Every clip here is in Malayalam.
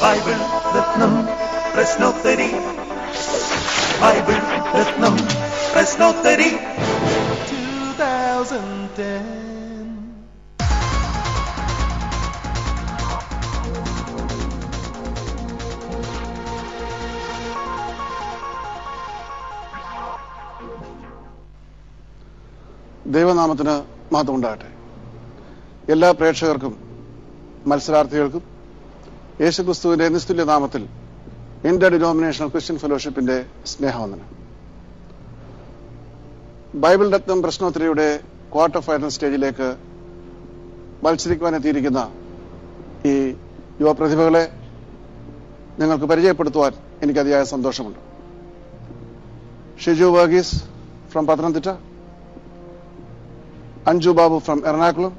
ബൈബിൾ രത്നം പ്രശ്നോത്തരി. ബൈബിൾ രത്നം പ്രശ്നോത്തരി 2010. ദൈവനാമത്തിന് മഹത്വം ഉണ്ടാകട്ടെ. എല്ലാ പ്രേക്ഷകർക്കും മത്സരാർത്ഥികൾക്കും യേശുക്രിസ്തുവിന്റെ നിസ്തുല്യ നാമത്തിൽ ഇന്റർ ഡിനോമിനേഷണൽ ക്രിസ്ത്യൻ ഫെലോഷിപ്പിന്റെ സ്നേഹവന്ദനം. ബൈബിൾ രത്നം പ്രശ്നോത്തരിയുടെ ക്വാർട്ടർ ഫൈനൽ സ്റ്റേജിലേക്ക് മത്സരിക്കുവാനെത്തിയിരിക്കുന്ന ഈ യുവപ്രതിഭകളെ നിങ്ങൾക്ക് പരിചയപ്പെടുത്തുവാൻ എനിക്ക് അതിയായ സന്തോഷമുണ്ട്. Shiju Varghese from Pathanamthitta, Anju Babu from Ernakulam,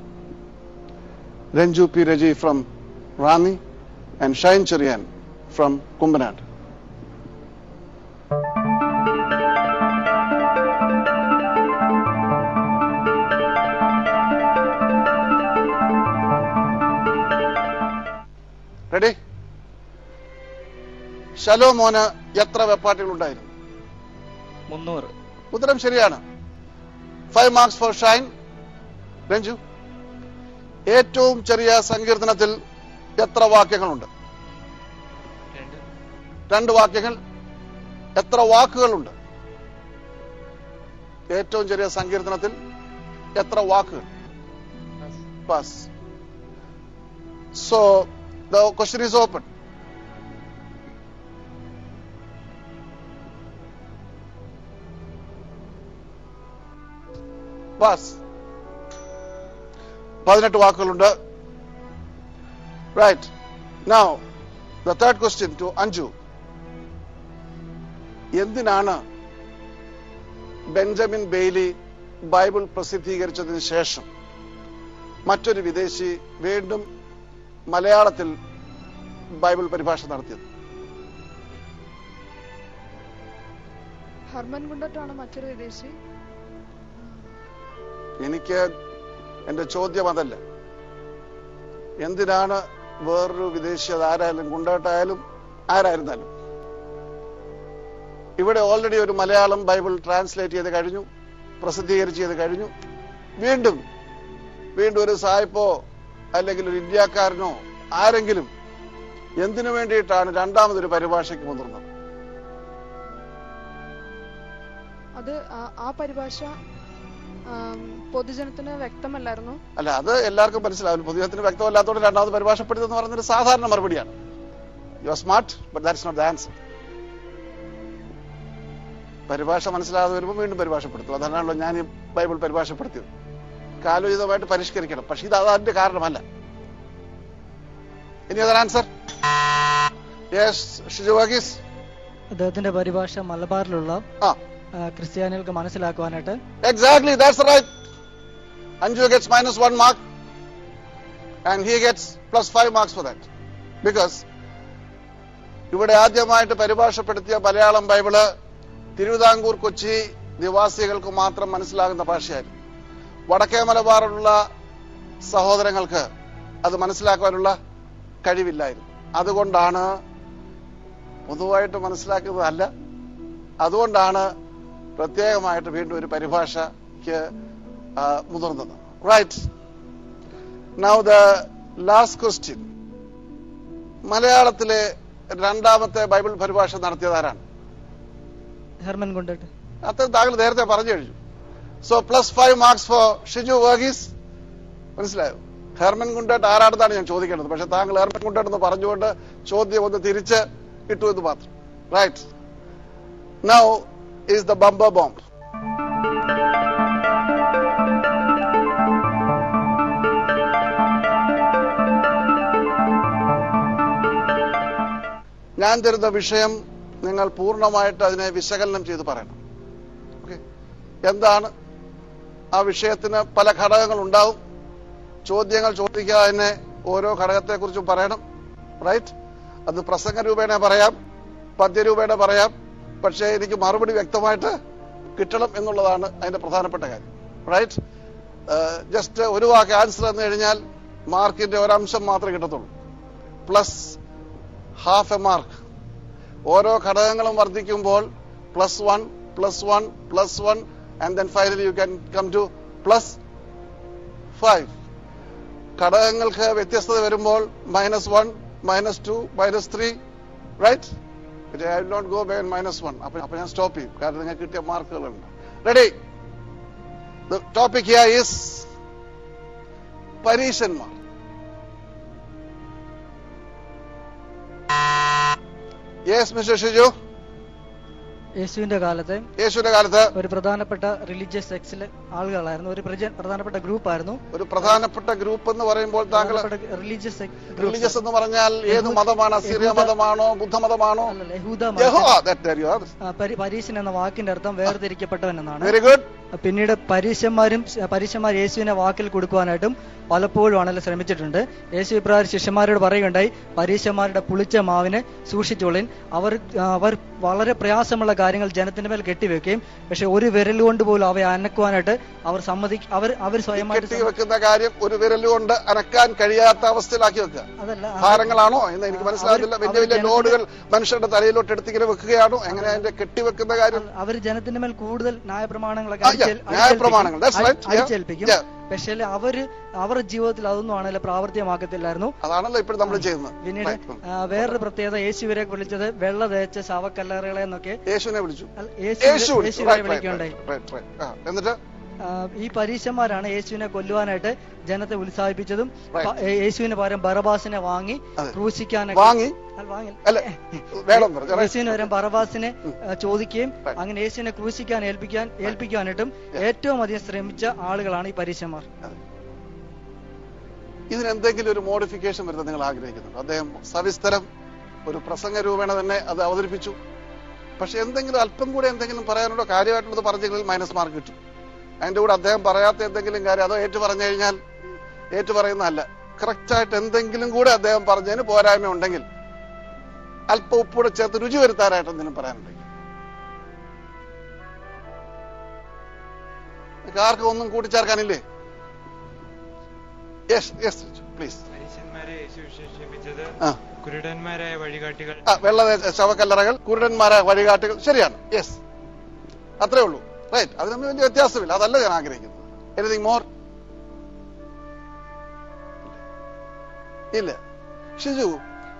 Renju P. Reji from Rani, and Shine Cherian from Kumbanad. Ready? ഷലോമോന് എത്ര വെപ്പാട്ടികൾ ഉണ്ടായിരുന്നു? 300. ഉത്തരം ശരിയാണ്. 5 marks for Shine. രഞ്ജു, ഏറ്റവും ചെറിയ സങ്കീർത്തനത്തിൽ എത്ര വാക്യങ്ങളുണ്ട്? 2 വാക്യങ്ങൾ. എത്ര വാക്കുകളുണ്ട്? ഏറ്റവും ചെറിയ സങ്കീർത്തനത്തിൽ എത്ര വാക്കുകൾ? Pass. So the question is open. Pass. 18 വാക്കുകളുണ്ട്. Right. Now the third question to Anju. എന്തിനാണ് ബെഞ്ചമിൻ ബെയ്ലി ബൈബിൾ പ്രസിദ്ധീകരിച്ചതിന് ശേഷം മറ്റൊരു വിദേശി വീണ്ടും മലയാളത്തിൽ ബൈബിൾ പരിഭാഷ നടത്തിയത്? ഹർമൻ ഗുണ്ടറ്റാണ് മറ്റൊരു വിദേശി. എനിക്ക് എന്റെ ചോദ്യം അതല്ല. എന്തിനാണ് വേറൊരു വിദേശി, അത് ആരായാലും, ഗുണ്ടട്ടായാലും ആരായിരുന്നാലും? ഇവിടെ ഓൾറെഡി ഒരു മലയാളം ബൈബിൾ ട്രാൻസ്ലേറ്റ് ചെയ്ത് കഴിഞ്ഞു, പ്രസിദ്ധീകരിച്ച് ചെയ്ത് കഴിഞ്ഞു. വീണ്ടും ഒരു സായിപ്പോ അല്ലെങ്കിൽ ഒരു ഇന്ത്യക്കാരനോ ആരെങ്കിലും എന്തിനു വേണ്ടിയിട്ടാണ് രണ്ടാമതൊരു പരിഭാഷയ്ക്ക് മുതിർന്നത്? അത് ആ പരിഭാഷ പൊതുജനത്തിന് വ്യക്തമല്ലായിരുന്നു. അല്ല, അത് എല്ലാവർക്കും മനസ്സിലാവും. പൊതുജനത്തിന് വ്യക്തമല്ലാത്തതുകൊണ്ട് രണ്ടാമത് പരിഭാഷപ്പെടുത്തുന്ന പറയുന്നത് സാധാരണ മറുപടിയാണ്. You are smart, but that is not the answer. പരിഭാഷ മനസ്സിലാതെ വരുമ്പോൾ വീണ്ടും പരിഭാഷപ്പെടുത്തും. അതാണല്ലോ ഞാൻ ഈ ബൈബിൾ പരിഭാഷപ്പെടുത്തിയത്. കാലോചിതമായിട്ട് പരിഷ്കരിക്കണം. പക്ഷെ ഇത് അതിന്റെ കാരണമല്ല. ഇനി അതൊരു ആൻസർ. യെസ്, ഷിജു വർഗീസ്. അദ്ദേഹത്തിന്റെ പരിഭാഷ മലബാറിലുള്ള ക്രിസ്ത്യാനികൾക്ക് മനസ്സിലാക്കുവാനായിട്ട്. Exactly, that's right. Anju gets -1 mark and he gets +5 marks for that. Because ഇവിടെ ആദ്യമായിട്ട് പരിഭാഷപ്പെടുത്തിയ മലയാളം ബൈബിള് തിരുവിതാംകൂർ കൊച്ചി നിവാസികൾക്ക് മാത്രം മനസ്സിലാകുന്ന ഭാഷയായിരുന്നു. വടക്കേ മലബാറിലുള്ള സഹോദരങ്ങൾക്ക് അത് മനസ്സിലാക്കാനുള്ള കഴിവില്ലായിരുന്നു. അതുകൊണ്ടാണ്, പൊതുവായിട്ട് മനസ്സിലാക്കുന്നതല്ല, അതുകൊണ്ടാണ് പ്രത്യേകമായിട്ട് വീണ്ടും ഒരു പരിഭാഷയ്ക്ക് മുതിർന്നത്. Right. Now the last question. മലയാളത്തിലെ രണ്ടാമത്തെ ബൈബിൾ പരിഭാഷ നടത്തിയത് ആരാണ്? Hermann Gundert. അത് താങ്കൾ നേരത്തെ പറഞ്ഞു കഴിഞ്ഞു. So +5 marks for Shiju Varghese. മനസ്സിലായോ? ഹെർമൻ ഗുണ്ടട്ട് ആരാണെന്നാണ് ഞാൻ ചോദിക്കേണ്ടത്. പക്ഷെ താങ്കൾ ഹെർമൻ ഗുണ്ടട്ട് എന്ന് പറഞ്ഞുകൊണ്ട് ചോദ്യം ഒന്ന് തിരിച്ച് ഇട്ടു എന്ന് മാത്രം. Right. Now is the bumper bomb. ഞാൻ തരുന്ന വിഷയം നിങ്ങൾ പൂർണ്ണമായിട്ട് അതിനെ വിശകലനം ചെയ്ത് പറയണം. ഓക്കെ? എന്താണ് ആ വിഷയത്തിന്? പല ഘടകങ്ങൾ ഉണ്ടാവും. ചോദ്യങ്ങൾ ചോദിക്കാതെ തന്നെ ഓരോ ഘടകത്തെക്കുറിച്ചും പറയണം. റൈറ്റ്? അത് പ്രസംഗ രൂപേണ പറയാം, പദ്യരൂപേണ പറയാം. പക്ഷേ എനിക്ക് മറുപടി വ്യക്തമായിട്ട് കിട്ടണം എന്നുള്ളതാണ് അതിന്റെ പ്രധാനപ്പെട്ട കാര്യം. റൈറ്റ്? ജസ്റ്റ് ഒരു വാക്ക് ആൻസർ എന്ന് കഴിഞ്ഞാൽ മാർക്കിന്റെ ഒരംശം മാത്രമേ കിട്ടത്തുള്ളൂ. Plus half A mark. ഓരോ ഘടകങ്ങളും വർദ്ധിക്കുമ്പോൾ +1 +1 +1 and then finally you can come to +5. ഘടകങ്ങൾക്ക് വ്യത്യസ്തത വരുമ്പോൾ -1 -2 -3, right? I will not go beyond -1. അപ്പൊ ഞാൻ സ്റ്റോപ്പ് ചെയ്യും, കാരണം നിങ്ങൾക്ക് കിട്ടിയ മാർക്കുകളുണ്ട്. Ready? The topic here is പരീശന്മാർ. Yes, Mr. Shiju. യേശുവിന്റെ കാലത്ത് ഒരു പ്രധാനപ്പെട്ട റിലീജിയസ് സെക്സിലെ ആളുകളായിരുന്നു, ഒരു പ്രധാനപ്പെട്ട ഗ്രൂപ്പായിരുന്നു. ഒരു പ്രധാനപ്പെട്ട ഗ്രൂപ്പ് എന്ന് പറയുമ്പോൾ താങ്കൾ റിലീജിയസ് എന്ന് പറഞ്ഞാൽ ഏത് മതമാണ്? അസീറിയ മതമാണോ, ബുദ്ധമതമാണോ? പരീശൻ എന്ന വാക്കിന്റെ അർത്ഥം വേർതിരിക്കപ്പെട്ടവൻ എന്നാണ്. Very good. പിന്നീട് പരീശന്മാർ യേശുവിനെ വാക്കിൽ കൊടുക്കുവാനായിട്ടും പലപ്പോഴും ആണല്ലോ ശ്രമിച്ചിട്ടുണ്ട്. യേശു ഇപ്രകാരം ശിഷ്യന്മാരോട് പറയുകയുണ്ടായി, പരീശന്മാരുടെ പുളിച്ച മാവിനെ സൂക്ഷിച്ചോളിൻ. അവർ വളരെ പ്രയാസമുള്ള കാര്യങ്ങൾ ജനത്തിന്റെ മേൽ കെട്ടിവെക്കുകയും പക്ഷെ ഒരു വിരലുകൊണ്ട് പോലും അവയെ അനക്കുവാനായിട്ട് അവർ അവർ സ്വയമായിട്ട് വെക്കുന്ന കാര്യം ഒരു വിരലുകൊണ്ട് അനക്കാൻ കഴിയാത്ത അവസ്ഥയിലാക്കി വെക്കുക. അതല്ല, ഭാരങ്ങളാണോ എന്ന് എനിക്ക് മനസ്സിലാകുന്നില്ല. വലിയ വലിയ ലോഡുകൾ മനുഷ്യരുടെ തലയിലോട്ട് എടുത്തിങ്ങനെ വെക്കുകയാണോ? എങ്ങനെ അതിന്റെ കെട്ടിവെക്കുന്ന കാര്യം? അവർ ജനത്തിന്റെ മേൽ കൂടുതൽ ന്യായപ്രമാണങ്ങളൊക്കെ അടിച്ചേൽപ്പിക്കും. പക്ഷേ അവരുടെ ജീവിതത്തിൽ അതൊന്നും ആണല്ലോ പ്രാവർത്തികമാക്കത്തില്ലായിരുന്നു. അതാണല്ലോ ഇപ്പോൾ നമ്മൾ ചെയ്യുന്നത്. പിന്നീട് വേറൊരു പ്രത്യേകത, യേശുവിനെ വിളിച്ചത് വെള്ള തേച്ച ശവക്കല്ലറകളെ എന്നൊക്കെ യേശുവിനെ വിളിച്ചു, വിളിക്കുകയുണ്ടായി. എന്നിട്ട് ഈ പരീശന്മാരാണ് യേശുവിനെ കൊല്ലുവാനായിട്ട് ജനത്തെ ഉത്സാഹിപ്പിച്ചതും. യേശുവിന് പകരം ബറബാസിനെ വാങ്ങി ക്രൂശിക്കാനൊക്കെ യേശുവിന് പകരം ബറബാസിനെ ചോദിക്കുകയും അങ്ങനെ യേശുവിനെ ക്രൂശിക്കാൻ ഏൽപ്പിക്കാനായിട്ടും ഏറ്റവും അധികം ശ്രമിച്ച ആളുകളാണ് ഈ പരീശന്മാർ. ഇതിനെന്തെങ്കിലും ഒരു മോഡിഫിക്കേഷൻ വരുന്നത് നിങ്ങൾ ആഗ്രഹിക്കുന്നുണ്ട്? അദ്ദേഹം സവിസ്തരം ഒരു പ്രസംഗ രൂപേണ തന്നെ അത് അവതരിപ്പിച്ചു. പക്ഷെ എന്തെങ്കിലും അല്പം കൂടെ എന്തെങ്കിലും പറയാനുള്ള കാര്യമായിട്ടുള്ളത് പറഞ്ഞെങ്കിൽ -മാർക്ക് കിട്ടും. അതിന്റെ കൂടെ അദ്ദേഹം പറയാത്ത എന്തെങ്കിലും കാര്യം അതോ ഏറ്റു പറയുന്നതല്ല, കറക്റ്റായിട്ട് എന്തെങ്കിലും കൂടെ അദ്ദേഹം പറഞ്ഞതിന് പോരായ്മ ഉണ്ടെങ്കിൽ അല്പം ഉപ്പൂടെ ചേർത്ത് രുചി വരുത്താനായിട്ട് എന്തെങ്കിലും പറയാനുണ്ടെങ്കിൽ ആർക്കും ഒന്നും കൂട്ടിച്ചേർക്കാനില്ലേ? പ്ലീസ്. കുരുടന്മാരായ വഴികാട്ടികൾ, വെള്ള ശവക്കല്ലറകൾ, കുരുടന്മാരായ വഴികാട്ടികൾ. ശരിയാണ്. യെസ്, അത്രേ ഉള്ളൂ. റൈറ്റ്. അത് തമ്മിൽ വലിയ വ്യത്യാസമില്ല. അതല്ല ഞാൻ ആഗ്രഹിക്കുന്നത്. Anything more? ഇല്ല. ഷിജു,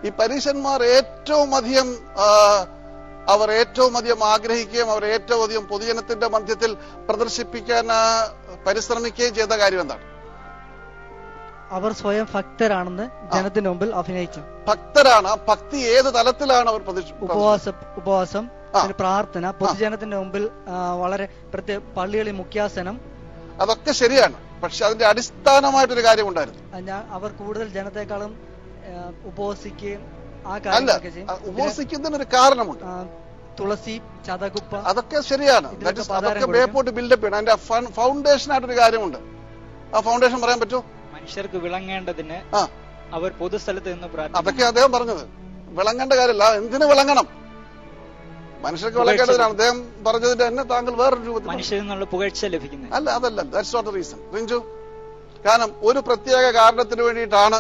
ഈ പരീശന്മാർ ഏറ്റവും അധികം ആഗ്രഹിക്കുകയും അവർ ഏറ്റവും അധികം പൊതുജനത്തിന്റെ മധ്യത്തിൽ പ്രദർശിപ്പിക്കാൻ പരിശ്രമിക്കുകയും ചെയ്ത കാര്യം എന്താണ്? അവർ സ്വയം ഭക്തരാണെന്ന് ജനത്തിന് മുമ്പിൽ അഭിനയിച്ചു. ഭക്തരാണ്. ആ ഭക്തി ഏത് തലത്തിലാണ് അവർ? ഉപവാസം, പ്രാർത്ഥന, പൊതുജനത്തിന്റെ മുമ്പിൽ വളരെ പ്രത്യേക പള്ളികളിൽ മുഖ്യാസനം. അതൊക്കെ ശരിയാണ്. പക്ഷെ അതിന്റെ അടിസ്ഥാനമായിട്ടൊരു കാര്യം ഉണ്ടായിരുന്നു. അവർ കൂടുതൽ ജനത്തെക്കാളും ഉപവസിക്കുകയും ഉപവസിക്കുന്നതിനൊരു കാരണമുണ്ട്. തുളസി, ചതകുപ്പ, അതൊക്കെ ശരിയാണ്. അതൊക്കെ ബേപ്പോട്ട് ബിൽഡപ്പ് ചെയ്യണം. അതിന്റെ ഫൗണ്ടേഷൻ ആയിട്ടൊരു കാര്യമുണ്ട്. ആ ഫൗണ്ടേഷൻ പറയാൻ പറ്റുമോ? മനുഷ്യർക്ക് വിളങ്ങേണ്ടതിന് അവർ പൊതുസ്ഥലത്ത് നിന്ന് പ്രാർത്ഥിക്കുന്നു. അതൊക്കെ അദ്ദേഹം പറഞ്ഞത്. വിളങ്ങേണ്ട കാര്യമല്ല. എന്തിനു വിളങ്ങണം? മനുഷ്യർക്ക് വിളങ്ങേണ്ടതിനാണ് അദ്ദേഹം പറഞ്ഞതിന്റെ തന്നെ താങ്കൾ വേറൊരു രൂപത്തിൽ മനുഷ്യരിൽ നിന്നുള്ള പുകഴ്ച ലഭിക്കുന്നത് അല്ല. അതല്ല, that's not the reason Rinju. കാരണം ഒരു പ്രത്യേക കാരണത്തിന് വേണ്ടിയിട്ടാണ്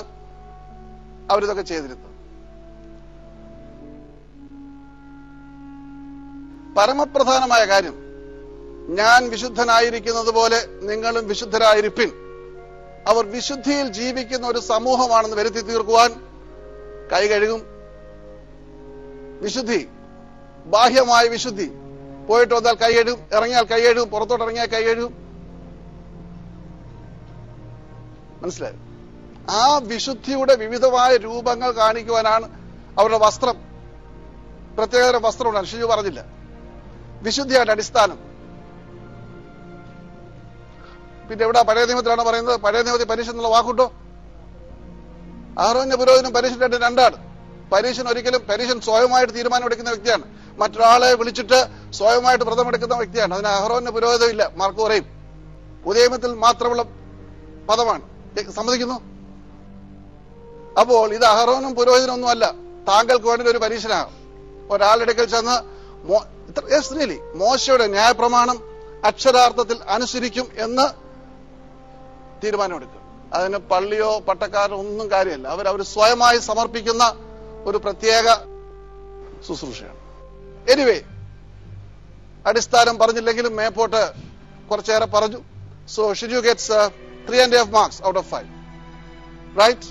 അവരിതൊക്കെ ചെയ്തിരുന്നത്. പരമപ്രധാനമായ കാര്യം, ഞാൻ വിശുദ്ധനായിരിക്കുന്നത് പോലെ നിങ്ങളും വിശുദ്ധരായിരിപ്പിൻ. അവർ വിശുദ്ധിയിൽ ജീവിക്കുന്ന ഒരു സമൂഹമാണെന്ന് വരുത്തി തീർക്കുവാൻ കൈ കഴുകും. വിശുദ്ധി, ബാഹ്യമായ വിശുദ്ധി. പോയിട്ട് വന്നാൽ കൈ കഴുകും, ഇറങ്ങിയാൽ കൈ കഴുകും, പുറത്തോട്ട് ഇറങ്ങിയാൽ കൈ കഴുകും. മനസ്സിലായി? ആ വിശുദ്ധിയുടെ വിവിധമായ രൂപങ്ങൾ കാണിക്കുവാനാണ് അവരുടെ വസ്ത്രം. പ്രത്യേകതരം വസ്ത്രമുണ്ടാണ്. ഷിജു പറഞ്ഞില്ല. വിശുദ്ധിയുടെ അടിസ്ഥാനം. പിന്നെ എവിടെ പഴയ നിയമത്തിലാണ് പറയുന്നത്? പഴയ നിയമത്തിൽ പരീക്ഷ എന്നുള്ള വാക്കുണ്ടോ? അഹരോന്റെ പുരോഹിതനും പരീക്ഷനായിട്ട് രണ്ടാണ്. പരീശൻ സ്വയമായിട്ട് തീരുമാനമെടുക്കുന്ന വ്യക്തിയാണ്. മറ്റൊരാളെ വിളിച്ചിട്ട് സ്വയമായിട്ട് വ്രതമെടുക്കുന്ന വ്യക്തിയാണ്. അതിന് അഹരോന്റെ പുരോഹിതം ഇല്ല. മാർക്ക് പറയും പുതിയ നിയമത്തിൽ മാത്രമുള്ള പദമാണ്. സമ്മതിക്കുന്നു? അപ്പോൾ ഇത് അഹരോനും പുരോഹിതനൊന്നും അല്ല. താങ്കൾക്ക് വേണ്ടി ഒരു പരീക്ഷനാകും. ഒരാളുടെ അടുക്കൽ ചെന്ന് മോശയുടെ ന്യായപ്രമാണം അക്ഷരാർത്ഥത്തിൽ അനുസരിക്കും എന്ന് തീരുമാനമെടുക്കും. അതിന് പള്ളിയോ പട്ടക്കാരോ ഒന്നും കാര്യമല്ല. അവർ സ്വയമായി സമർപ്പിക്കുന്ന ഒരു പ്രത്യേക ശുശ്രൂഷയാണ്. എനിവേ, അടിസ്ഥാനം പറഞ്ഞില്ലെങ്കിലും മേപ്പോട്ട് കുറച്ചേറെ പറഞ്ഞു. So Shiju gets 3.5 marks out of 5. Right?